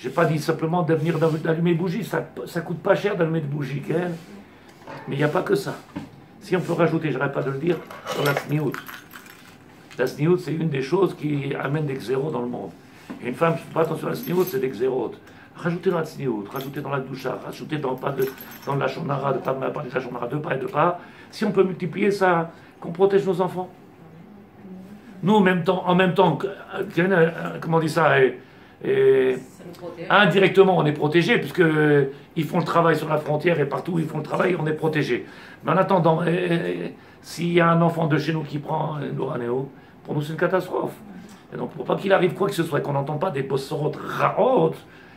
J'ai pas dit simplement de venir d'allumer des bougies, ça coûte pas cher d'allumer des bougies, hein. Mais il n'y a pas que ça. Si on peut rajouter, je n'arrête pas de le dire, sur la sniout. La sniout, c'est une des choses qui amène des xéros dans le monde. Et une femme qui ne fait pas attention à la sniout, c'est des xéros. Rajoutez dans la sniout, rajoutez dans la doucha, rajoutez dans la shonara, pas de la shonara, de pas et de pas. Si on peut multiplier ça, qu'on protège nos enfants. Nous, en même temps, comment on dit ça, indirectement, on est protégé, puisque ils font le travail sur la frontière et partout où ils font le travail, on est protégé. Mais en attendant, s'il y a un enfant de chez nous qui prend l'oranéo, pour nous c'est une catastrophe. Et donc, pour pas qu'il arrive quoi que ce soit, qu'on n'entende pas des bossorot raot,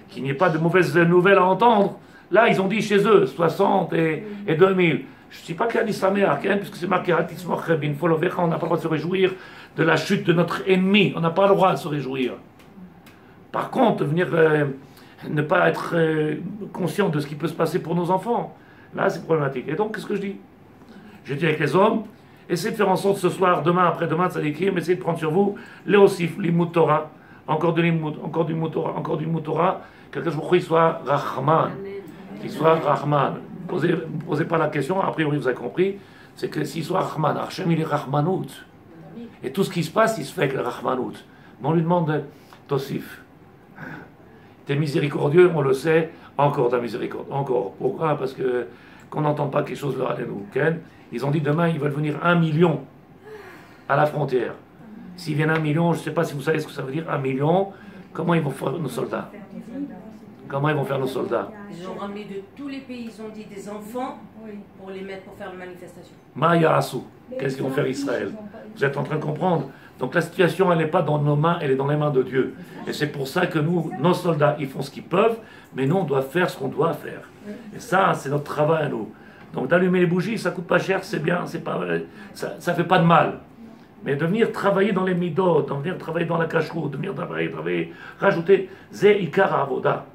qu'il n'y ait pas de mauvaises nouvelles à entendre, là, ils ont dit chez eux, 60 et 2000. Je ne dis pas qu'il y a l'islamère, puisque c'est marqué, on n'a pas le droit de se réjouir de la chute de notre ennemi, on n'a pas le droit de se réjouir. Par contre, venir ne pas être conscient de ce qui peut se passer pour nos enfants, là c'est problématique. Et donc, qu'est-ce que je dis? Je dis avec les hommes, essayez de faire en sorte ce soir, demain, après-demain, ça d'écrire, mais essayez de prendre sur vous les osif, l'imout Torah, encore du mout Torah, quelque chose pour qu'il soit Rahman. Qu'il soit Rahman. Ne posez pas la question, a priori vous avez compris, c'est que s'il soit Rahman, Hachem il est Rahmanout. Et tout ce qui se passe, il se fait avec le Rahmanout. Mais on lui demande Tosif. T'es miséricordieux, on le sait, encore ta miséricorde. Encore. Pourquoi? Parce que qu'on n'entend pas quelque chose de nous. Ils ont dit demain, ils veulent venir 1 million à la frontière. S'ils viennent 1 million, je ne sais pas si vous savez ce que ça veut dire, 1 million, comment ils vont faire nos soldats? Comment ils vont faire nos soldats? Ils ont ramené de tous les pays, ils ont dit des enfants pour les mettre pour faire une manifestation. Maya Assou, qu'est-ce qu'ils vont faire Israël? Vous êtes en train de comprendre? Donc la situation, elle n'est pas dans nos mains, elle est dans les mains de Dieu. Et c'est pour ça que nous, nos soldats, ils font ce qu'ils peuvent, mais nous, on doit faire ce qu'on doit faire. Et ça, c'est notre travail à nous. Donc d'allumer les bougies, ça coûte pas cher, c'est bien, c'est pas, ça fait pas de mal. Mais de venir travailler dans les midot, de venir travailler dans la cacheroute, de venir travailler, rajouter, zé ikar avoda.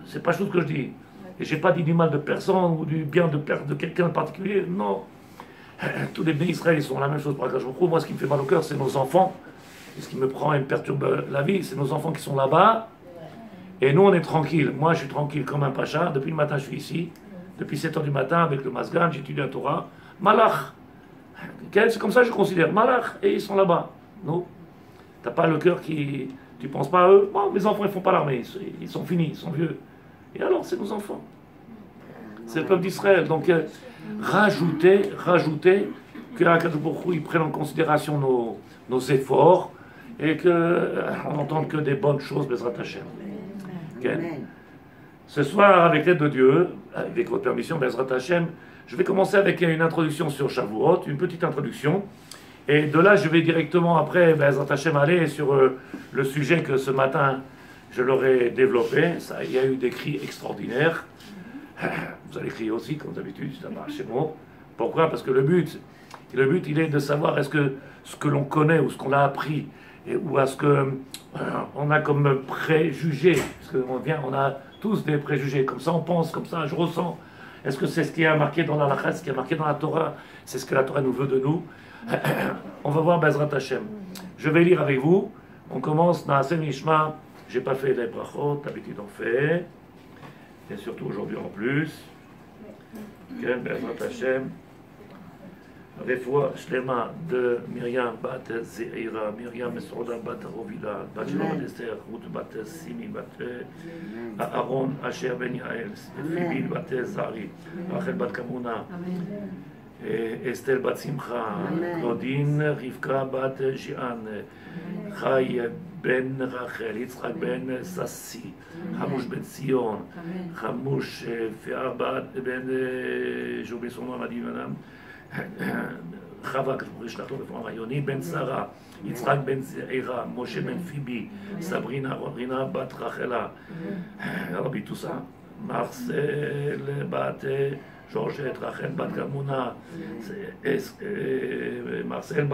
C'est pas chose que je dis. Et j'ai pas dit du mal de personne ou du bien de quelqu'un en particulier, non. Tous les bénis Israël sont la même chose pour la cacheroute. Moi, ce qui me fait mal au cœur, c'est nos enfants. Et ce qui me prend et me perturbe la vie, c'est nos enfants qui sont là-bas. Et nous, on est tranquille. Moi, je suis tranquille comme un pacha. Depuis le matin, je suis ici. Depuis 7 h du matin, avec le Masgan, j'étudie la Torah. Malach. C'est comme ça que je considère. Malach. Et ils sont là-bas. Non. T'as pas le cœur qui... Tu penses pas à eux? Bon, mes enfants, ils font pas l'armée. Ils sont finis, ils sont vieux. Et alors, c'est nos enfants. C'est le peuple d'Israël. Donc, rajoutez que Akadosh Baruch Hu, il prenne en considération nos efforts et qu'on n'entende que des bonnes choses, Bezrat Hashem. Okay. Ce soir, avec l'aide de Dieu, avec votre permission, Bezrat Hashem, je vais commencer avec une introduction sur Shavuot, une petite introduction. Et de là, je vais directement après, Bezrat Hashem, aller sur le sujet que ce matin, je leur ai développé. Il y a eu des cris extraordinaires. Vous allez crier aussi, comme d'habitude, ça marche chez moi. Pourquoi? Parce que le but, il est de savoir est-ce que ce que l'on connaît ou ce qu'on a appris, ou est-ce qu'on a comme préjugés, parce qu'on a tous des préjugés, comme ça on pense, comme ça je ressens. Est-ce que c'est ce qui est marqué dans la Halakha, ce qui est marqué dans la Torah, c'est ce que la Torah nous veut de nous? On va voir Bezrat Hashem. Je vais lire avec vous. On commence dans Naaseh Nishma. J'ai pas fait les brachot, d'habitude on fait. Et surtout aujourd'hui en plus. Bezrat Hashem. Refoua Shlema de Myriam bat Zeira, Myriam Mesouda bat Rovila, bat Shlomo Esther, Ruth bat Simi, bat Aaron Asher ben Yael, Fibil bat Zari, Rachel bat Kamuna, Esther bat Simcha, Claudine, Rivka bat Jian, Chai ben Rachel, Yitzchak ben Sassi, Hamouch ben Sion, Hamouch Fear bat ben, j'ai oublié son nom, Madame Madame, Chava, que je pourrais chlacher le front, Yoni ben Sarah, Yitzhak ben Zeira, Moshe ben Fibi, Sabrina, Rina bat Rachela, Rabbi tout ça, Marcel bat Georgette, Rachel bat Kamuna, Marcel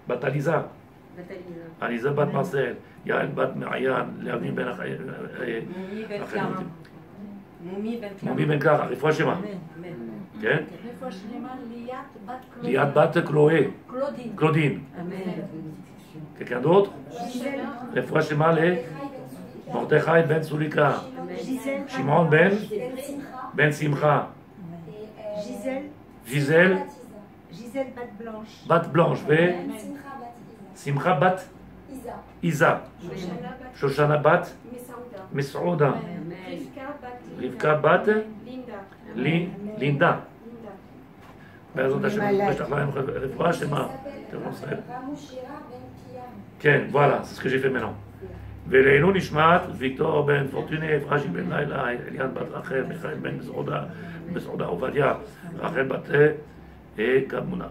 bat Aliza, Aliza bat Marcel, Yael bat Marianne, Léavin ben Moumi ben Clara, Refoua Shema. כן? רפואה שלמה ליאת בת ליאת בת קלואה. קלודין. קלודין. Quelqu'un d'autre? Les fois Shema, les Mordechai ben Sulika. Shimon ben Simcha. Gisèle bat Blanche. Simcha bat Isa. Shoshana bat Mesouda. Rivka bat Linda. Voilà, c'est ce que j'ai fait maintenant. ולעילוי נשמת ויקטור בן פורטוני, אפרשי בן לילה, אליאן בת רחל, מיכאל בן מסעודה, עובדיה, רחל בת כמונה.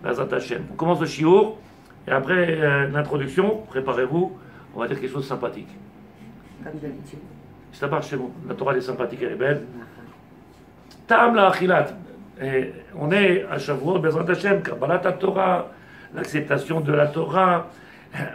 Bezrat Hashem. On commence le chiour, et après l'introduction, préparez-vous, on va dire quelque chose de sympathique. Comme d'habitude. C'est à part chez vous, la Torah elle est sympathique, elle est belle. Ta'am la achilat. On est à Shavuot, Bezrat Hashem, Kabbalat Torah, l'acceptation de la Torah,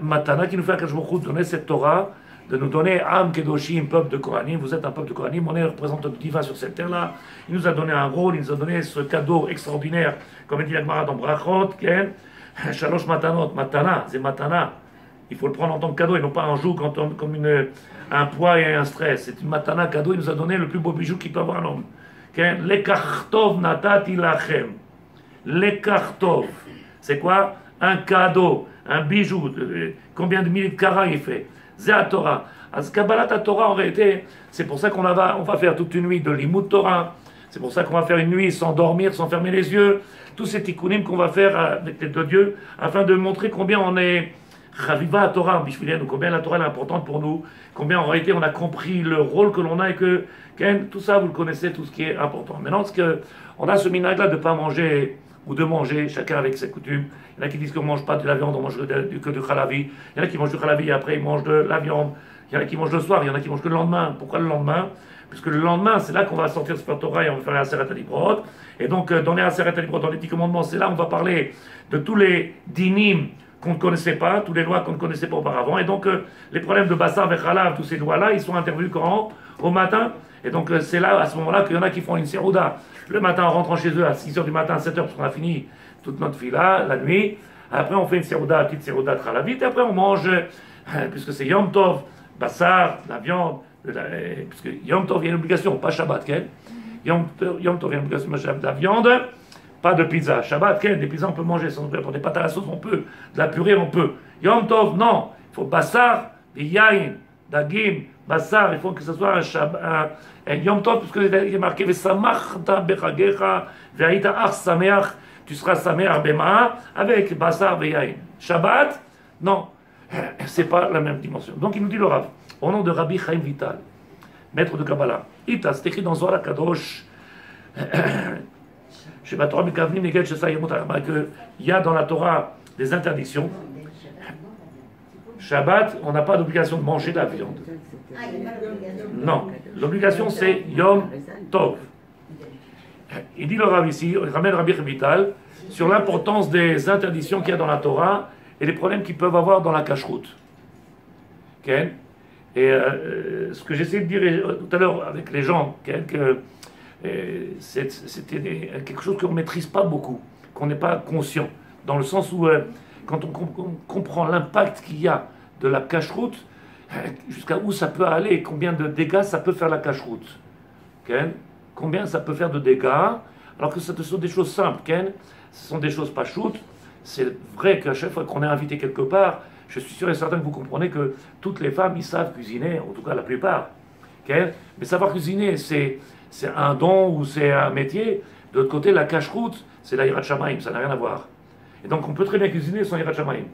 Matana qui nous fait à Kajmochou de donner cette Torah, de nous donner Am Kedoshim, peuple de Kohanim. Vous êtes un peuple de Kohanim, on est représentant divin sur cette terre-là. Il nous a donné un rôle, il nous a donné ce cadeau extraordinaire, comme dit Agmara dans Brachot, Ken, Shalosh Matanot, Matana, c'est Matana. Il faut le prendre en tant que cadeau et non pas un joug comme un poids et un stress. C'est une Matana, cadeau, il nous a donné le plus beau bijou qu'il peut avoir un homme. Ken, Lekartov Natati Lachem. Lekartov. C'est quoi? Un cadeau. Un bijou, combien de milliers de carats il fait? C'est la Torah. À ce Kabbalat Torah, en réalité, c'est pour ça on va faire toute une nuit de Limud Torah. C'est pour ça qu'on va faire une nuit sans dormir, sans fermer les yeux. Tous ces tikkunim qu'on va faire avec l'aide de Dieu, afin de montrer combien on est Chaviva à Torah, Bishvilienu, combien la Torah est importante pour nous, combien en réalité on a compris le rôle que l'on a et que, tout ça vous le connaissez, tout ce qui est important. Maintenant, on a ce minhag-là de ne pas manger ou de manger, chacun avec ses coutumes. Il y en a qui disent qu'on ne mange pas de la viande, on mange que du khalavi. Il y en a qui mangent du khalavi et après ils mangent de la viande. Il y en a qui mangent le soir, il y en a qui mangent que le lendemain. Pourquoi le lendemain? Puisque le lendemain, c'est là qu'on va sortir ce Torah et on va faire la Aseret Alibrot. Et donc, dans les Aseret Alibrot, dans les 10 commandements, c'est là qu'on va parler de tous les dinim qu'on ne connaissait pas, toutes les lois qu'on ne connaissait pas auparavant. Et donc, les problèmes de Bassar, Vechalav, tous ces lois-là, ils sont intervenus quand? Au matin. Et donc, c'est là, à ce moment-là, qu'il y en a qui font une serouda. Le matin, en rentrant chez eux à 6h du matin, 7h, parce qu'on a fini toute notre fila, la nuit. Après, on fait une serouda, petite serouda tralavite. Et après, on mange, puisque c'est Yom Tov, Bassar, la viande, puisque Yom Tov, il y a une obligation, pas Shabbat, quel? Yom Tov, il y a une obligation, de la viande, pas de pizza. Shabbat, quel? Des pizzas, on peut manger. Pour des pâtes à la sauce, on peut. De la purée, on peut. Yom Tov, non. Il faut Bassar, Yain, Dagim, Bassar, il faut que ce soit un Yom Tov, puisque il est marqué Vesamachta bechagecha ve'aita ach sameach, tu seras sameach bema avec Bassar ve'yain. Shabbat, non, c'est pas la même dimension. Donc il nous dit le Rav, au nom de Rabbi Chaim Vital, maître de Kabbalah, Ita, c'est écrit dans Zohar Kadosh, chez la Torah Mikavnim Neged Shesa Yemot Arba, qu'il y a dans la Torah des interdictions. Shabbat, on n'a pas d'obligation de manger de la viande. Non, l'obligation c'est Yom Tov. Il dit le Rav ici, il ramène Rabbi Vital sur l'importance des interdictions qu'il y a dans la Torah et les problèmes qu'ils peuvent avoir dans la cacheroute. Okay? Et ce que j'essaie de dire tout à l'heure avec les gens, que c'était quelque chose qu'on ne maîtrise pas beaucoup, qu'on n'est pas conscient, dans le sens où quand on comprend l'impact qu'il y a de la cacheroute, jusqu'à où ça peut aller, combien de dégâts ça peut faire la cacheroute. Combien ça peut faire de dégâts, alors que ce sont des choses simples. Ce sont des choses pas choutes. C'est vrai qu'à chaque fois qu'on est invité quelque part, je suis sûr et certain que vous comprenez que toutes les femmes, ils savent cuisiner, en tout cas la plupart. Mais savoir cuisiner, c'est un don ou c'est un métier. De l'autre côté, la cacheroute, c'est la Yirat Shamayim, ça n'a rien à voir. Et donc on peut très bien cuisiner sans Yirat Shamayim.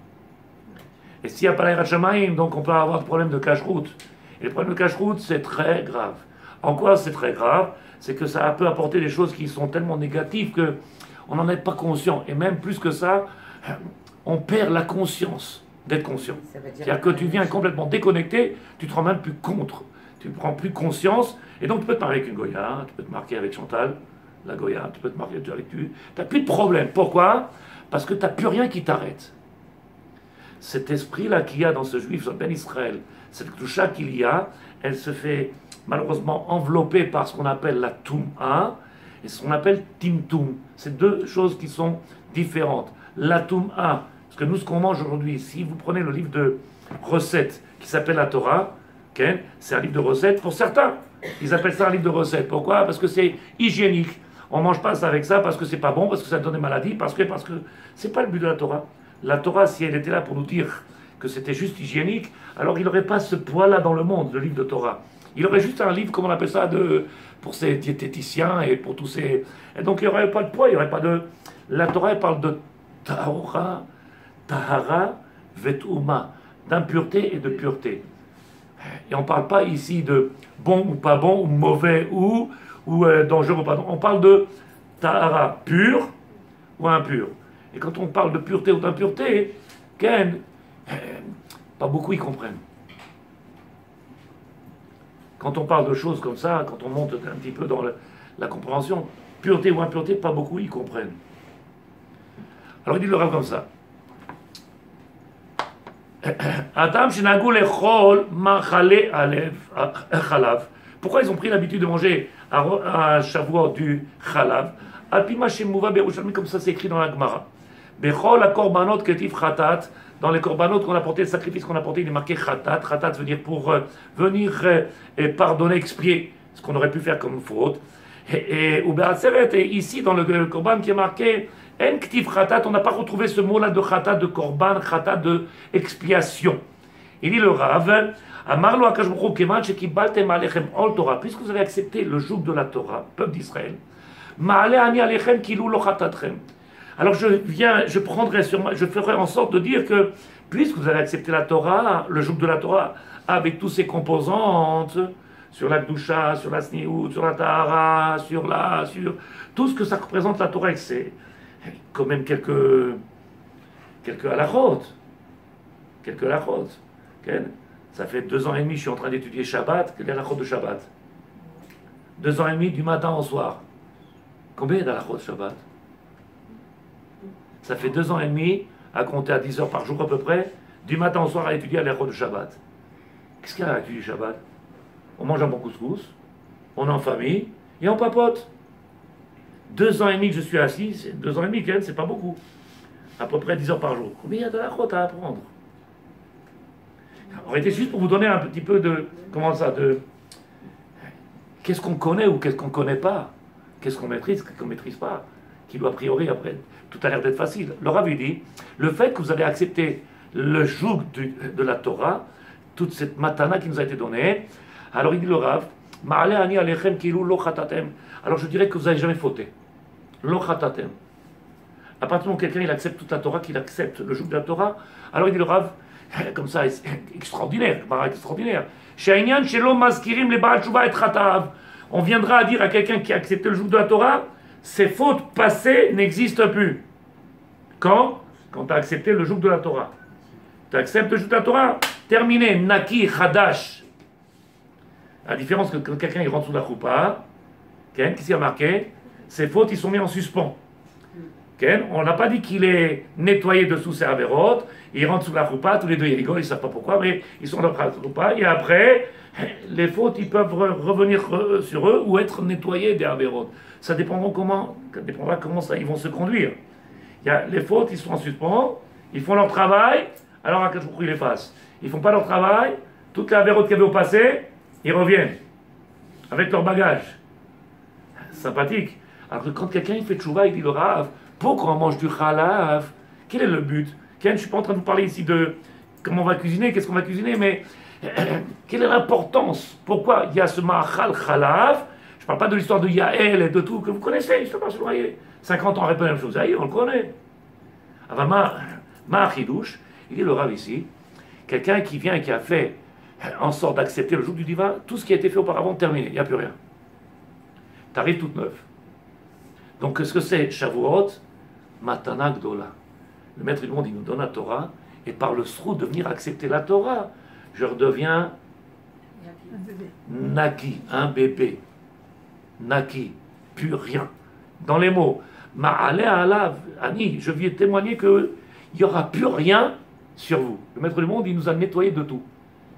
Et s'il n'y a pas la Yirat Shamayim, donc on peut avoir des problèmes de cacheroute. Et le problème de cacheroute, c'est très grave. En quoi c'est très grave? C'est que ça peut apporter des choses qui sont tellement négatives qu'on n'en est pas conscient. Et même plus que ça, on perd la conscience d'être conscient. C'est-à-dire que tu viens complètement déconnecté, tu te rends même plus compte. Tu ne prends plus conscience. Et donc tu peux te marier avec une Goya, tu peux te marier avec Chantal, la Goya, tu peux te marier avec tu n'as plus de problème. Pourquoi? Parce que tu n'as plus rien qui t'arrête. Cet esprit-là qu'il y a dans ce juif, ce Ben Israël, cette toucha qu'il y a, elle se fait malheureusement enveloppée par ce qu'on appelle la Tum'a et ce qu'on appelle Timtum. C'est deux choses qui sont différentes. La Tum'a, Parce que nous, ce qu'on mange aujourd'hui, si vous prenez le livre de recettes qui s'appelle la Torah, okay, c'est un livre de recettes pour certains. Ils appellent ça un livre de recettes. Pourquoi? Parce que c'est hygiénique. On ne mange pas ça avec ça parce que c'est pas bon, parce que ça donne des maladies, parce que c'est pas le but de la Torah. La Torah, si elle était là pour nous dire que c'était juste hygiénique, alors il n'aurait pas ce poids-là dans le monde, le livre de Torah. Il aurait juste un livre, comme on appelle ça, pour ces diététiciens et pour tous ces... Et donc il n'y aurait pas de poids, il n'y aurait pas de... La Torah, elle parle de Tahora, Tahara, Vetuma, d'impureté et de pureté. Et on ne parle pas ici de bon ou pas bon, ou mauvais ou dangereux ou pas dangereux. On parle de Tahara, pur ou impur. Et quand on parle de pureté ou d'impureté, pas beaucoup y comprennent. Quand on parle de choses comme ça, quand on monte un petit peu dans la compréhension, pureté ou impureté, pas beaucoup y comprennent. Alors il dit le Rav comme ça. Adam shenagou lechol machale chalav. Pourquoi ils ont pris l'habitude de manger à Shavuot du chalav? Alpima shemouva berushalmi, comme ça c'est écrit dans la Gemara. Bechol akorbanot ketif chatat. Dans les korbanot qu'on a porté, le sacrifice qu'on a porté, il est marqué chatat. Chatat veut dire pour venir pardonner, expier ce qu'on aurait pu faire comme faute. Et ici dans le korban qui est marqué en ktiv chatat, on n'a pas retrouvé ce mot-là de chatat, de korban, chatat de expiation. Il dit le Rav, Amarlo akash baruch hu keman shekibaltem alechem ol Torah, puisque vous avez accepté le joug de la Torah, peuple d'Israël, ma'ale ani alechem kilu lo chatatchem. Alors je prendrai sur moi, je ferai en sorte de dire que, puisque vous avez accepté la Torah, le joug de la Torah, avec tous ses composantes, sur la Gdusha, sur la Sniout, sur la Tahara, sur tout ce que ça représente la Torah, c'est quand même quelques halachot. Quelques halachot. Ça fait 2 ans et demi que je suis en train d'étudier Shabbat, quel est halachot de Shabbat? 2 ans et demi du matin au soir. Combien d'halachot de Shabbat? Ça fait 2 ans et demi, à compter à 10 heures par jour à peu près, du matin au soir à étudier halachot de Shabbat. Qu'est-ce qu'il y a à étudier Shabbat? On mange un bon couscous, on est en famille, et on papote. 2 ans et demi que je suis assis, c'est 2 ans et demi, c'est pas beaucoup. À peu près 10 heures par jour. Combien il y a de halachot à apprendre? En réalité, juste pour vous donner un petit peu de... Comment ça? Qu'est-ce qu'on connaît ou qu'est-ce qu'on ne connaît pas? Qu'est-ce qu'on maîtrise, qu'est-ce qu'on ne maîtrise pas? Qui doit a priori, après, tout a l'air d'être facile. Le Rav dit, le fait que vous avez accepté le joug de la Torah, toute cette matana qui nous a été donnée, alors il dit le Rav, Ma'ale ani alechem kilu lo chatatem. Alors je dirais que vous n'avez jamais fauté. Lo chatatem. À partir du moment où quelqu'un il accepte toute la Torah, qu'il accepte le joug de la Torah, alors il dit le Rav, comme ça, extraordinaire, extraordinaire. She'inyan shelo mazkirim le Baal Tshuva et chatav. On viendra à dire à quelqu'un qui a accepté le joug de la Torah, ses fautes passées n'existent plus. Quand tu as accepté le joug de la Torah. Tu acceptes le joug de la Torah, terminé, naki, chadash. La différence que quand quelqu'un il rentre sous la choupa, qu'est-ce qu'il a marqué? Ses fautes, ils sont mis en suspens. On n'a pas dit qu'il est nettoyé dessous ses avérotes, il rentre sous la choupa, tous les deux ils rigolent, ils ne savent pas pourquoi, mais ils sont dans la choupa, et après, les fautes, ils peuvent revenir sur eux ou être nettoyés des avérotes. Ça dépendra comment ça, ils vont se conduire. Les fautes, ils sont en suspens, ils font leur travail, alors à quel jour ils les fassent. Ils ne font pas leur travail, toutes les avérotes qu'il y avait au passé, ils reviennent avec leur bagage. Sympathique. Alors que quand quelqu'un il fait tchouva, il dit le Rav, pourquoi on mange du chalav? Quel est le but? Je ne suis pas en train de vous parler ici de comment on va cuisiner, qu'est-ce qu'on va cuisiner, mais quelle est l'importance? Pourquoi il y a ce ma'achal chalav? Je ne parle pas de l'histoire de Yael et de tout que vous connaissez, je ne sais pas si vous voyez. 50 ans, on répète la même chose. Aïe, on le connaît. Alors, ma'achidouche, il dit le Rav ici, quelqu'un qui vient et qui a fait en sorte d'accepter le joug du divin, tout ce qui a été fait auparavant, terminé, il n'y a plus rien. Tu arrives toute neuve. Donc, qu'est-ce que c'est Shavuot? Matana Gdola. Le maître du monde, il nous donne la Torah, et par le sroud de venir accepter la Torah, je redeviens Naki, un bébé. Naki, plus rien. Dans les mots, Ma'ale alav, Ani, je viens témoigner qu'il n'y aura plus rien sur vous. Le maître du monde, il nous a nettoyé de tout.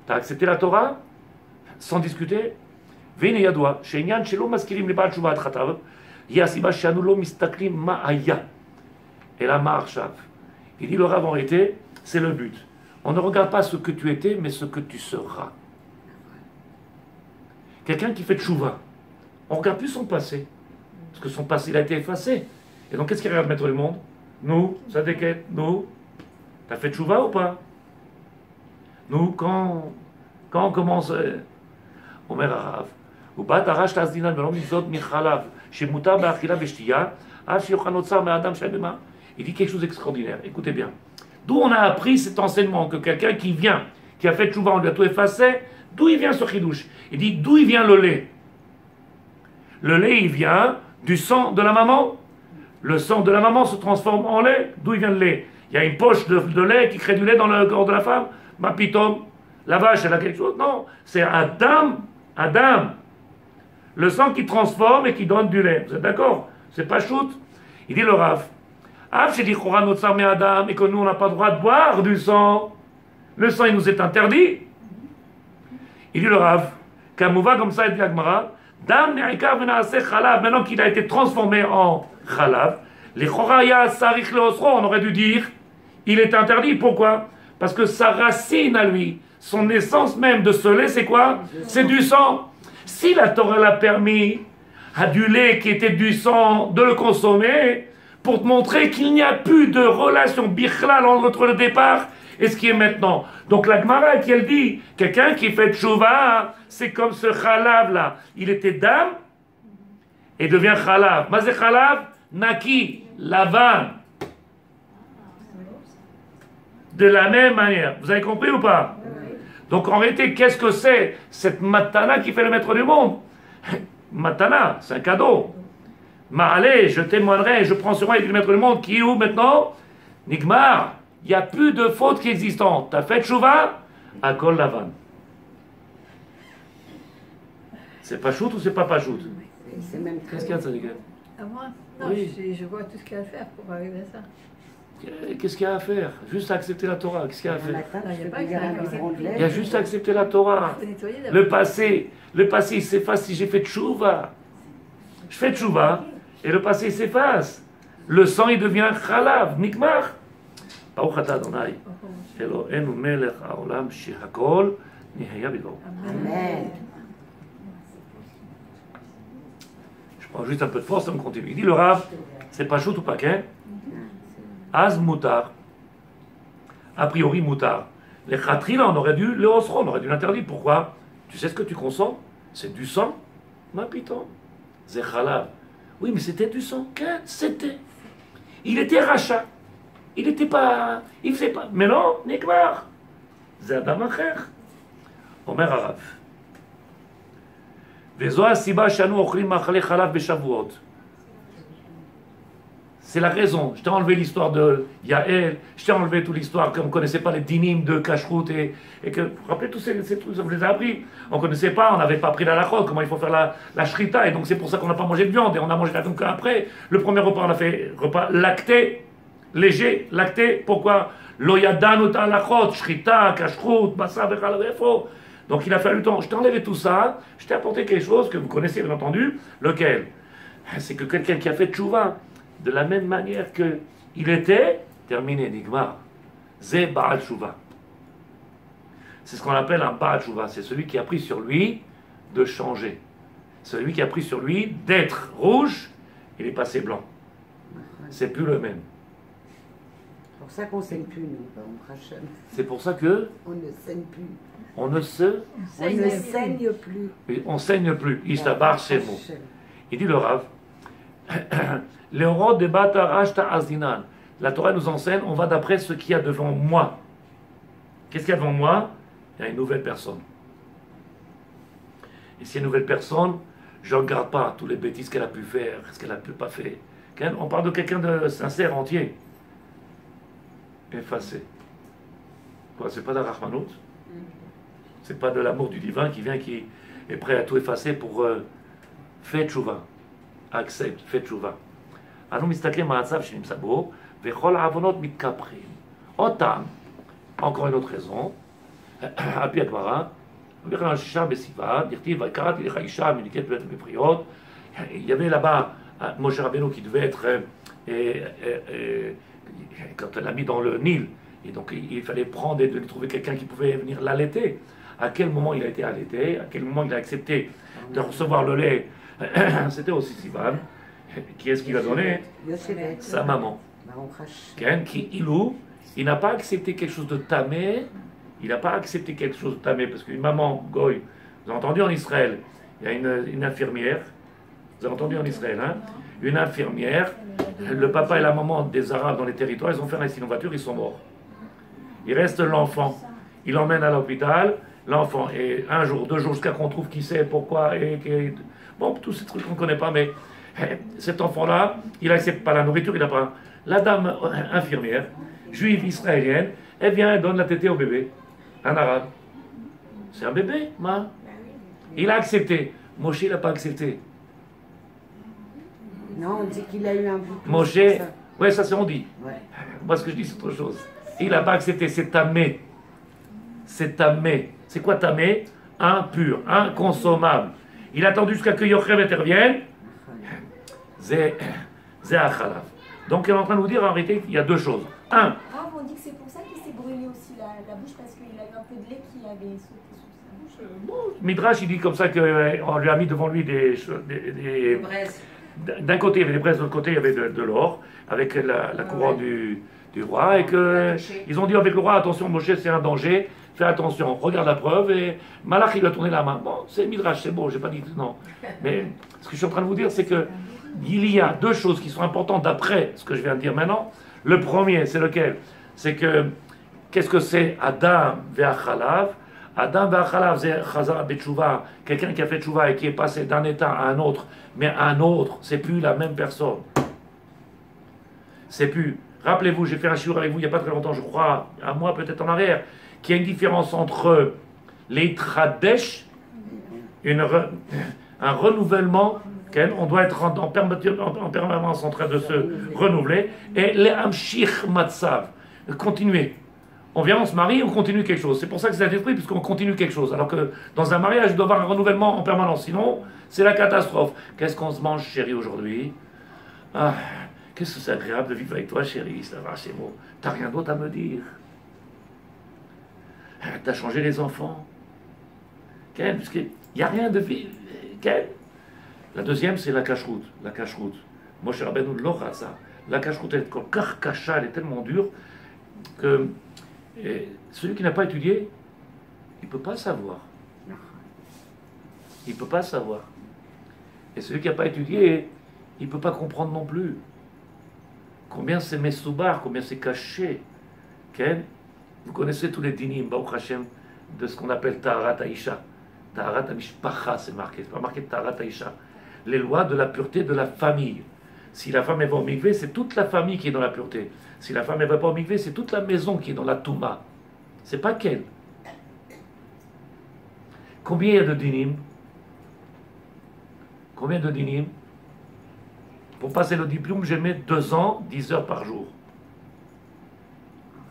Tu as accepté la Torah, sans discuter. Vene yadoua, she'inyan shelo maskirim le Baal Tshuva et chatav, yasiba she'anu lo mistaklim ma'aya. Et la marchav. Il dit le Rav, en réalité, c'est le but. On ne regarde pas ce que tu étais, mais ce que tu seras. Quelqu'un qui fait tchouva, on ne regarde plus son passé. Parce que son passé, il a été effacé. Et donc, qu'est-ce qu'il regarde Maître du Monde? Nous, ça déquête, nous. T'as fait tchouva ou pas? Nous, quand on commence... Omer Arav, ובת הרש תזדינן ולא מזות מחלב שמותר באכילה ושתייה עד שיוכל נוצר מהאדם שהיה במה. Il dit quelque chose d'extraordinaire, écoutez bien. D'où on a appris cet enseignement que quelqu'un qui vient, qui a fait tchouva, on lui a tout effacé, d'où il vient ce chidouche? Il dit d'où il vient le lait? Le lait, il vient du sang de la maman. Le sang de la maman se transforme en lait. D'où il vient le lait? Il y a une poche de lait qui crée du lait dans le corps de la femme. Ma pitom, la vache, elle a quelque chose? Non, c'est Adam. Le sang qui transforme et qui donne du lait. Vous êtes d'accord? C'est pas shoot. Il dit le Rav. J'ai dit Adam et que nous on n'a pas le droit de boire du sang. Le sang il nous est interdit. Il dit le Rav. Kamouva comme ça il dit Agmara. Dam ne'ikar v'naaseh chalav. Maintenant qu'il a été transformé en chalav, les choraya sarich leosro, on aurait dû dire il est interdit. Pourquoi? Parce que sa racine à lui, son essence même de ce lait, c'est quoi? C'est du sang. Si la Torah l'a permis à du lait qui était du sang de le consommer, pour te montrer qu'il n'y a plus de relation bichlal entre le départ et ce qui est maintenant. Donc la Gemara qui elle dit, quelqu'un qui fait tchouva, c'est comme ce chalav là. Il était dame et devient chalav. Mais c'est chalav, naki, lavan. De la même manière. Vous avez compris ou pas? Donc en réalité, qu'est-ce que c'est cette matana qui fait le maître du monde? Matana, c'est un cadeau. Allez, je témoignerai, je prends sur moi et le maître du monde qui est où maintenant? Nigmar, il n'y a plus de faute qui existante. T'as fait tchouva? À Kol Lavan. C'est pas shoot ou c'est pas shoot? Qu'est-ce qu'il y a de ça, les gars? À moi? Non, oui. je vois tout ce qu'il y a à faire pour arriver à ça. Qu'est-ce qu'il y a à faire? Juste accepter la Torah. Qu'est-ce qu'il y a à faire? Il y a juste à accepter la Torah. Le passé, il s'efface si j'ai fait tchouva. Je fais tchouva et le passé s'efface. Le sang, il devient chalav, nikmar. Baruch atah Adonai, Eloheinu melech haolam shehakol nihaya bid'o. Amen. Je prends juste un peu de force, ça me continue. Il dit le Rav, c'est pas shoot ou pas qu'un? Az mutar. A priori mutar. Les khatrila, on aurait dû, le osro, on aurait dû l'interdire. Pourquoi? Tu sais ce que tu consommes? C'est du sang. Ma piton. C'est chalav. Oui, mais c'était du sang. C'était. Il était rachat. Il n'était pas. Il faisait pas. Mais non, nikmar. C'est Adam Acher. Omer Arav. Vezo asiba shanu ochlim machale chalav beshavuot. C'est la raison. Je t'ai enlevé l'histoire de Yael, je t'ai enlevé toute l'histoire qu'on ne connaissait pas les dinim de Kashrut et que, vous vous rappelez tous ces trucs, ça vous les a appris. On ne connaissait pas, on n'avait pas appris la lachot, comment il faut faire la shrita, et donc c'est pour ça qu'on n'a pas mangé de viande, et on a mangé la viande qu'après. Le premier repas, on a fait repas lacté, léger, lacté. Pourquoi? Lo yadanu ta lachot, shrita, kashrut, bassa, vechalafo. Donc il a fallu le temps. Je t'ai enlevé tout ça, je t'ai apporté quelque chose que vous connaissez bien entendu, lequel? C'est que quelqu'un qui a fait tchouva, de la même manière qu'il était, terminé, Nigmar, Zé Baal Shouva. C'est ce qu'on appelle un Baal Shouva, c'est celui qui a pris sur lui de changer. Celui qui a pris sur lui d'être rouge, il est passé blanc. C'est plus le même. C'est pour ça qu'on ne saigne plus, nous, c'est pour ça que on ne saigne plus. On ne saigne plus. On saigne plus. Ishtabar Shemo. Il dit le Rav, Léorod de Batarashta Azinan. La Torah nous enseigne, on va d'après ce qu'il y a devant moi. Qu'est-ce qu'il y a devant moi? Il y a une nouvelle personne. Et si une nouvelle personne, je ne regarde pas tous les bêtises qu'elle a pu faire, ce qu'elle a pu pas faire. On parle de quelqu'un de sincère, entier. Effacé. Quoi, c'est pas de la Rahmanout? C'est pas de l'amour du divin qui vient, qui est prêt à tout effacer pour faire tchouva. Accepte, fait tchouva. אנו מסתכלים מהצו שנמצא בו, וכל העוונות מתקפחים. אותם, encore une autre raison, על פי הגמרא, וכן על שישה בסיוון, דכתיב, וקראתי לך אישה מניקת בית בפריות. Il y avait là-bas Moshe Rabbeinu qui devait être et quand elle l'a mis dans le Nil, et donc il fallait prendre et de lui trouver quelqu'un qui pouvait venir l'allaiter. À quel moment il a été allaité? À quel moment il a accepté de recevoir le lait? C'était aussi Sivan. Qui est-ce qui l'a donné? Sa maman. Ken, qui ilou, il n'a pas accepté quelque chose de tamé. Il n'a pas accepté quelque chose de tamé parce qu'une maman goy, vous avez entendu en Israël, il y a une infirmière. Vous avez entendu en Israël, hein? Une infirmière. Le papa et la maman des Arabes dans les territoires, ils ont fait un accident de voiture, ils sont morts. Il reste l'enfant. Il l'emmène à l'hôpital. L'enfant, et un jour, 2 jours, jusqu'à qu'on trouve qui c'est, pourquoi, bon, tous ces trucs qu'on ne connaît pas, mais cet enfant-là, il n'accepte pas la nourriture, il n'a pas. La dame infirmière, juive israélienne, elle vient, elle donne la tétée au bébé, un arabe. C'est un bébé, ma. Il a accepté. Moshe, il n'a pas accepté. Non, on dit qu'il a eu un bout. Moshe, ouais, ça c'est on dit. Ouais. Moi, ce que je dis, c'est autre chose. Il n'a pas accepté, c'est tamé. C'est tamé. C'est quoi tamé? Impur, inconsommable. Il a attendu jusqu'à que Yochem intervienne. C'est achalav. Donc, il est en train de vous dire en réalité qu'il y a 2 choses. Ah, on dit que c'est pour ça qu'il s'est brûlé aussi la bouche, parce qu'il a eu un peu de lait qui avait sauté sur sa bouche. Bon, Midrash, il dit comme ça qu'on lui a mis devant lui des braises. D'un côté, il y avait des braises, de l'autre côté, il y avait de l'or, avec la couronne du roi, et qu'ils ont dit avec le roi, attention, Moshe, c'est un danger, fais attention, regarde la preuve, et Malach, il a tourné la main. Bon, c'est Midrash, c'est bon, j'ai pas dit non. Mais ce que je suis en train de vous dire, c'est que il y a 2 choses qui sont importantes d'après ce que je viens de dire maintenant. Le premier, c'est lequel? C'est que, qu'est-ce que c'est Adam ve'achalav? Adam ve'achalav, c'est Chazara betchouva, quelqu'un qui a fait tchouva et qui est passé d'un état à un autre, mais un autre, c'est plus la même personne. C'est plus. Rappelez-vous, j'ai fait un shiur avec vous il n'y a pas très longtemps, je crois, un mois peut-être en arrière, qu'il y a une différence entre les tradesh, un renouvellement, on doit être en permanence en train de se renouveler, et les amshich matzav, continuer. On vient, on se marie, on continue quelque chose. C'est pour ça que c'est un esprit, puisqu'on continue quelque chose. Alors que dans un mariage, il doit y avoir un renouvellement en permanence. Sinon, c'est la catastrophe. Qu'est-ce qu'on se mange, chérie, aujourd'hui? Ah, qu'est-ce que c'est agréable de vivre avec toi, chérie. Ça va, c'est beau. T'as rien d'autre à me dire. T'as changé les enfants. Ken, parce qu'il n'y a rien de vie. Ken. La deuxième, c'est la cacheroute. La cacheroute. Moi, chez Rabbeinu, l'ora, ça. La cacheroute, elle est tellement dure que celui qui n'a pas étudié, il ne peut pas savoir. Il ne peut pas savoir. Et celui qui n'a pas étudié, il ne peut pas comprendre non plus. Combien c'est mesoubar, combien c'est caché. Ken, vous connaissez tous les dinim, Baruch Hashem, de ce qu'on appelle Taharat Aisha. Taharat Amishpacha, c'est marqué. C'est pas marqué Taharat Aisha. Les lois de la pureté de la famille. Si la femme est va au mikvé, c'est toute la famille qui est dans la pureté. Si la femme ne va pas au mikvé, c'est toute la maison qui est dans la touma. C'est pas qu'elle. Combien il y a de dinim? Combien de dinim? Pour passer le diplôme, je mets 2 ans, 10 heures par jour.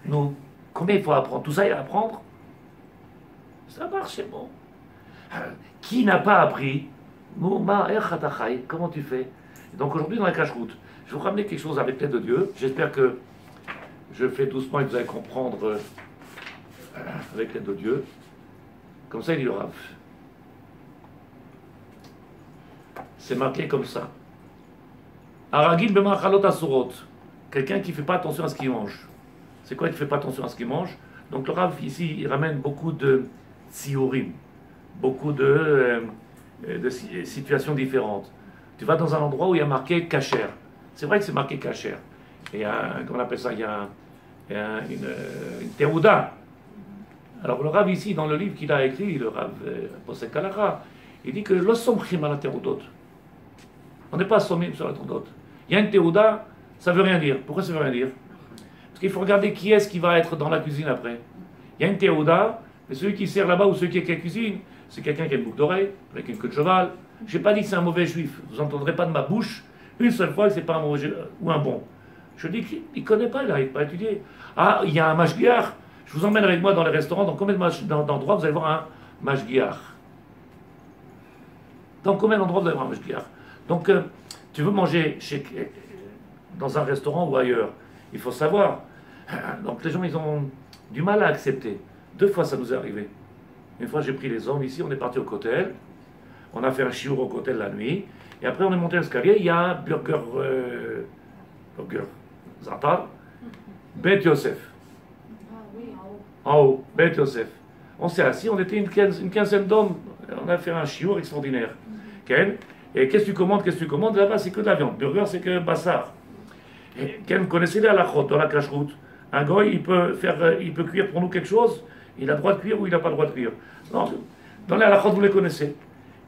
Nous, combien il faut apprendre? Tout ça, il y a à apprendre? Ça marche, c'est bon. Qui n'a pas appris? Comment tu fais? Donc aujourd'hui, dans la cache-route, je vais vous ramener quelque chose avec l'aide de Dieu. J'espère que je fais doucement et que vous allez comprendre avec l'aide de Dieu. Comme ça, il y aura. C'est marqué comme ça. Aragil b'machalot asurot. Quelqu'un qui ne fait pas attention à ce qu'il mange. C'est quoi qui ne fait pas attention à ce qu'il mange? Donc le Rav ici, il ramène beaucoup de tsiurim, beaucoup de situations différentes. Tu vas dans un endroit où il y a marqué kasher. C'est vrai que c'est marqué kasher. Et il y a, comment on appelle ça? Il y a une terouda. Alors le Rav ici, dans le livre qu'il a écrit, le Rav Posek Kalara, il dit que l'osomchim à la teroudot. On n'est pas sommé sur la teroudot. Il y a une terouda, ça ne veut rien dire. Pourquoi ça ne veut rien dire? Parce qu'il faut regarder qui est-ce qui va être dans la cuisine après. Il y a une terouda, mais celui qui sert là-bas ou celui qui est à la cuisine, c'est quelqu'un qui a une boucle d'oreille, avec une queue de cheval. Je n'ai pas dit que c'est un mauvais juif. Vous n'entendrez pas de ma bouche une seule fois que c'est pas un mauvais juif ou un bon. Je dis qu'il ne connaît pas, il n'arrive pas à étudier. Ah, il y a un mashgiach. Je vous emmène avec moi dans les restaurants. Dans combien d'endroits vous allez voir un mashgiach? Dans combien d'endroits vous allez voir un mashgiach? Donc, tu veux manger dans un restaurant ou ailleurs. Il faut savoir. Donc les gens, ils ont du mal à accepter. 2 fois, ça nous est arrivé. Une fois, j'ai pris les hommes ici, on est parti au cotel. On a fait un chiour au cotel la nuit. Et après, on est monté à l'escalier. Il y a un burger Zatar, Bet Yosef. En haut, Bet Yosef. On s'est assis, on était une quinzaine d'hommes. On a fait un chiour extraordinaire. Ken, et qu'est-ce que tu commandes, Là-bas, c'est que de la viande. Burger, c'est que bassar. Ken, vous connaissez les halakhot dans la cache-route. Un goy, il peut cuire pour nous quelque chose. Il a le droit de cuire ou il n'a pas le droit de cuire. Non, dans les halakhot, vous les connaissez.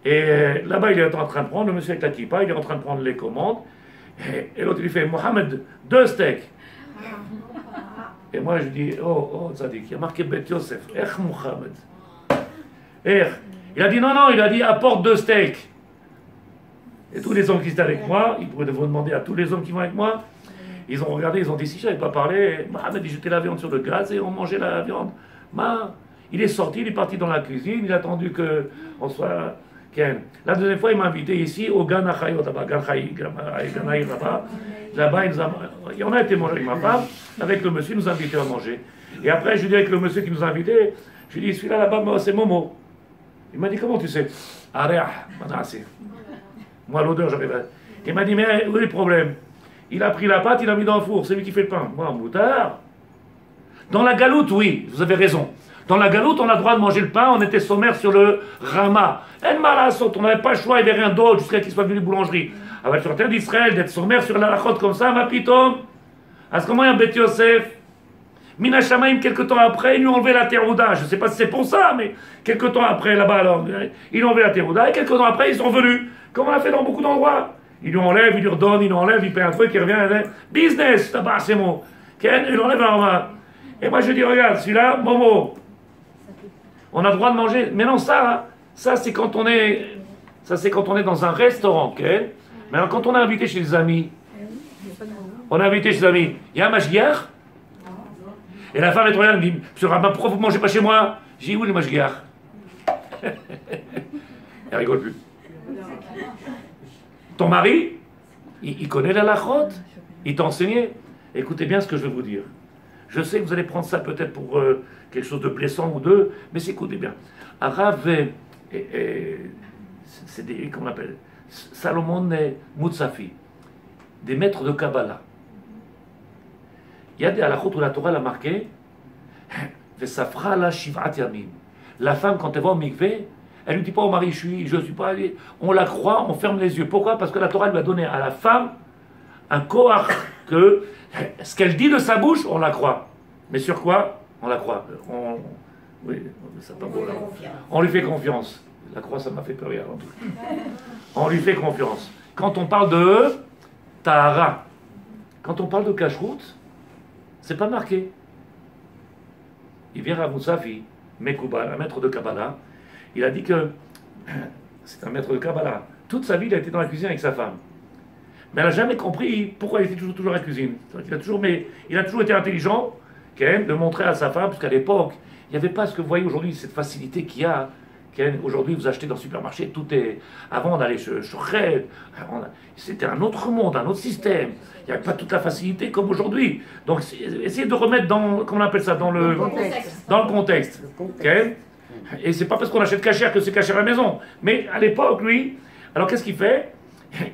Et là-bas, il est en train de prendre, le monsieur avec la kippa, il est en train de prendre les commandes. Et l'autre, il fait Mohamed, 2 steaks. Et moi, je dis, oh, Tzadik, il y a marqué Bet Yosef. Mohamed. Il a dit, non, il a dit, apporte 2 steaks. Et tous les hommes qui étaient avec moi, ils pourraient vous demander à tous les hommes qui vont avec moi, ils ont regardé, ils ont dit, si je n'avais pas parlé, Mohamed, il jetait la viande sur le gaz et on mangeait la viande. Il est sorti, il est parti dans la cuisine, il a attendu qu'on soit... La deuxième fois, il m'a invité ici au Gana Chayot, là-bas, on a été manger avec ma femme, avec le monsieur, il nous a invités à manger. Et après, je lui dis avec le monsieur qui nous a invités, je lui dis, celui-là là-bas, c'est Momo. Il m'a dit, comment tu sais? Moi, l'odeur, j'arrive. Il m'a dit, mais où est le problème? Il a pris la pâte, il l'a mis dans le four, c'est lui qui fait le pain. Moi, moutard. Dans la galoute, oui, vous avez raison. Dans la galoute, on a le droit de manger le pain, on était sommaire sur le Rama. On n'avait pas le choix, il n'y avait rien d'autre jusqu'à qu'il soit venu les boulangeries. Alors, sur la terre d'Israël, d'être sommaire sur la lachot comme ça, ma pitom. À ce moment, il y a Bet Yosef. Mina Shamaim, quelques temps après, ils lui ont enlevé la terouda. Je ne sais pas si c'est pour ça, mais quelques temps après, là-bas, alors, ils lui ont enlevé la terouda. Et quelques temps après, ils sont venus. Comme on a fait dans beaucoup d'endroits. Ils lui enlèvent, ils lui redonnent, ils lui enlèvent, il paye un truc, il revient, il dit, business, tabac, c'est mon. Il enlève un remas. Et moi, je dis, regarde, celui-là, Momo. On a le droit de manger. Mais non, ça c'est quand on est. Ça, c'est quand on est dans un restaurant, ok? Mais alors, quand on est invité chez des amis, on est invité chez des amis, il y a un mashgiach. Et la femme est royale, elle me dit, monsieur Rabbin, pourquoi vous ne mangez pas chez moi? J'ai dit, où les mashgiach? Elle rigole plus. Ton mari, il connaît la lachot, il t'a enseigné. Écoutez bien ce que je vais vous dire. Je sais que vous allez prendre ça peut-être pour quelque chose de blessant ou deux, mais écoutez bien. Arav, c'est des, comment on appelle, Salomon et Moutsafi, des maîtres de Kabbalah. Il y a des halachot où la Torah l'a marqué, Vesafra la Shivat Yamim. La femme, quand elle va au mikvé, elle ne lui dit pas au mari, je suis pas allé. On la croit, on ferme les yeux. Pourquoi? Parce que la Torah lui a donné à la femme un koach que ce qu'elle dit de sa bouche, on la croit. Mais sur quoi? On la croit. Oui, c'est pas beau là. On lui fait confiance. La croix, ça m'a fait peur hier. On lui fait confiance. Quand on parle de Tahara, quand on parle de Kashrut, c'est pas marqué. Il vient à Moussafi, Mekouba, un maître de Kabbalah. Il a dit que c'est un maître de Kabbalah. Toute sa vie, il a été dans la cuisine avec sa femme. Mais elle n'a jamais compris pourquoi il était toujours à la cuisine. Il a toujours été intelligent de montrer à sa femme, parce qu'à l'époque, il n'y avait pas ce que vous voyez aujourd'hui, cette facilité qu'il y a. Aujourd'hui, vous achetez dans le supermarché, tout est... Avant, on allait chez Red. C'était un autre monde, un autre système. Il n'y avait pas toute la facilité comme aujourd'hui. Donc, essayez de remettre dans, comment on appelle ça, dans le contexte. Et c'est pas parce qu'on achète cachère que c'est cachère à la maison. Mais à l'époque, lui, alors qu'est-ce qu'il fait?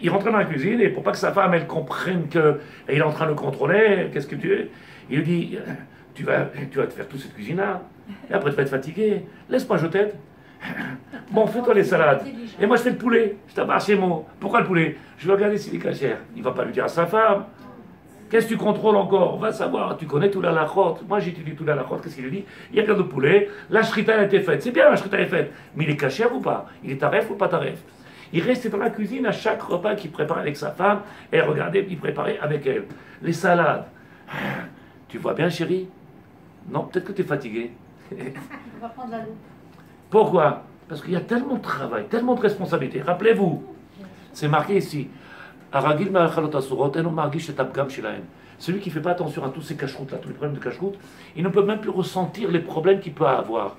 Il rentrait dans la cuisine et pour pas que sa femme, elle comprenne qu'il est en train de le contrôler, qu'est-ce que tu es? Il lui dit, tu vas te faire toute cette cuisine-là. Et après, tu vas être fatigué. Laisse-moi, je t'aide. Bon, fais-toi les salades. Et moi, je fais le poulet. Je t'abats chez moi. Pourquoi le poulet? Je vais regarder s'il est cachère. Il ne va pas lui dire à sa femme. Qu'est-ce que tu contrôles encore? On va savoir. Tu connais tout la lachot. Moi, j'étudie tout la lachot. Qu'est-ce qu'il lui dit? Il y a plein de poulet. La shrita a été faite. C'est bien, la shrita est faite. Mais il est cachère ou pas? Il est taref ou pas taref? Il restait dans la cuisine à chaque repas qu'il préparait avec sa femme. Et regardez, il préparait avec elle. Les salades. Tu vois bien, chérie? Non, peut-être que tu es fatigué. On va prendre la loupe. Pourquoi? Parce qu'il y a tellement de travail, tellement de responsabilités. Rappelez-vous, c'est marqué ici. Celui qui ne fait pas attention à tous ces cacheroutes là, tous les problèmes de cacheroute, il ne peut même plus ressentir les problèmes qu'il peut avoir.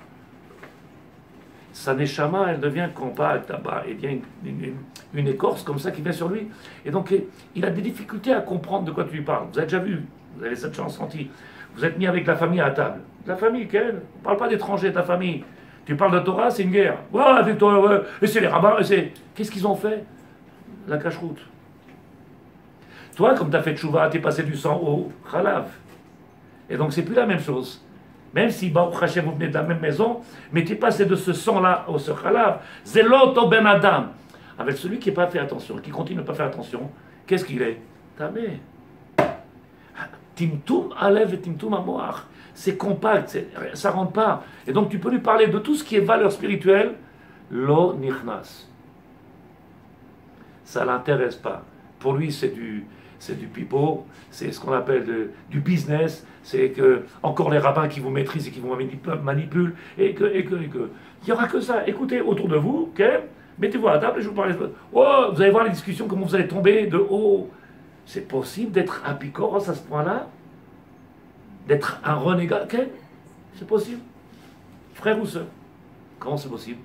sa neshama, elle devient compacte, et bien une écorce comme ça qui vient sur lui. Et donc, il a des difficultés à comprendre de quoi tu lui parles. Vous avez déjà vu, vous avez cette chance sentie. Vous êtes mis avec la famille à table. La famille, quelle? On ne parle pas d'étrangers, ta famille. Tu parles de Torah, c'est une guerre. Ouais, avec toi, ouais. Et c'est les rabbins, et c'est... Qu'est-ce qu'ils ont fait? La cache-route. Toi, comme tu as fait tchouva, tu es passé du sang au khalav. Et donc, c'est plus la même chose. Même si, Baruch Hashem, vous venez de la même maison, mais tu es passé de ce sang-là au ce khalav. Zelot o ben adam. Avec celui qui n'a pas fait attention, qui continue de ne pas faire attention, qu'est-ce qu'il est? Tamé. Timtum alev et timtum amoach. C'est compact, ça ne rentre pas. Et donc, tu peux lui parler de tout ce qui est valeur spirituelle. Lo nichnas. Ça ne l'intéresse pas. Pour lui, c'est du pipeau, c'est ce qu'on appelle du business, c'est que encore les rabbins qui vous maîtrisent et qui vous manipulent, et que. Il n'y aura que ça. Écoutez autour de vous, okay, mettez-vous à la table et je vous parle. Oh, vous allez voir les discussions, comment vous allez tomber de haut. C'est possible d'être un picoros à ce point-là? D'être un renégat? Okay, c'est possible. Frère ou sœur? Comment c'est possible?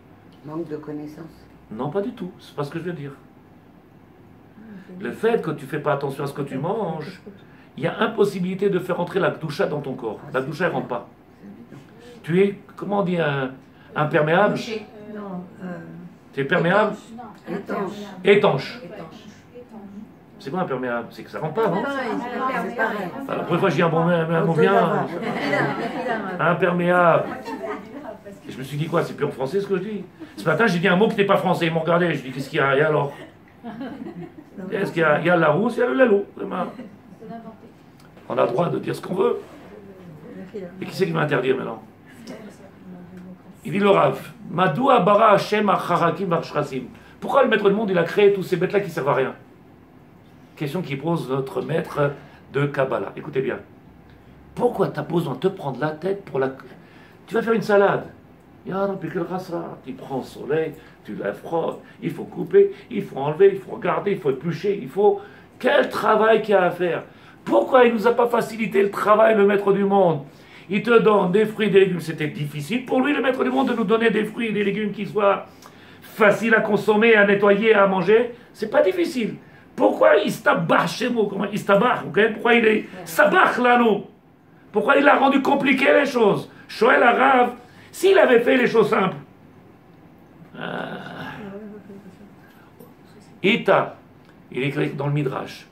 Manque de connaissances. Non, pas du tout. C'est pas ce que je veux dire. Le fait que tu ne fais pas attention à ce que tu manges, il y a impossibilité de faire entrer la doucha dans ton corps. La doucha, elle ne rentre pas. Tu es, comment on dit, imperméable? Non. Tu es perméable? Étanche. Étanche. C'est quoi imperméable? C'est que ça ne rentre pas, non? C'est pareil. La première fois, j'ai dit un mot bien. Imperméable. Et je me suis dit quoi? C'est plus en français ce que je dis. Ce matin, j'ai dit un mot qui n'était pas français. Ils m'ont regardé. Je dis qu'est-ce qu'il y a? Et alors? Est-ce qu'il y a la rousse, il y a le lalo. On a le droit de dire ce qu'on veut. Et qui c'est qui va interdire maintenant? Il dit le Rav, Madoua bara Hashem acharakim varshrasim. Pourquoi le maître du monde il a créé tous ces bêtes-là qui ne servent à rien? Question qui pose notre maître de Kabbalah. Écoutez bien. Pourquoi tu as besoin de te prendre la tête pour la... Tu vas faire une salade. Tu prends le soleil, tu la frottes, il faut couper, il faut enlever, il faut regarder, il faut éplucher, il faut... Quel travail qu'il y a à faire! Pourquoi il ne nous a pas facilité le travail, le maître du monde? Il te donne des fruits et des légumes. C'était difficile pour lui, le maître du monde, de nous donner des fruits et des légumes qui soient faciles à consommer, à nettoyer, à manger. C'est pas difficile. Pourquoi il stabach chez nous? Comment il stabach? Pourquoi il est sabach là, nous? Pourquoi il a rendu compliqué les choses? Shoel Arav, s'il avait fait les choses simples. Ita, il écrit dans le Midrash.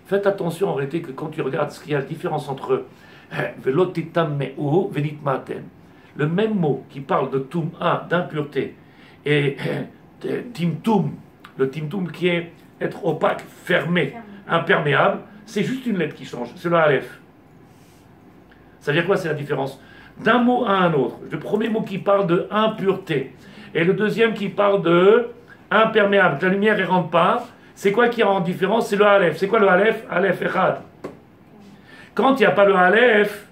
Faites attention en réalité que quand tu regardes ce qu'il y a la différence entre le même mot qui parle de tum'a, d'impureté, et timtum, le timtum qui est être opaque, fermé, imperméable, c'est juste une lettre qui change, c'est le aleph. Ça veut dire quoi, c'est la différence d'un mot à un autre? Le premier mot qui parle de impureté, et le deuxième qui parle de imperméable, que la lumière ne rentre pas, c'est quoi qui rend différence? C'est le aleph. C'est quoi le aleph? Aleph echad. Quand il n'y a pas le aleph,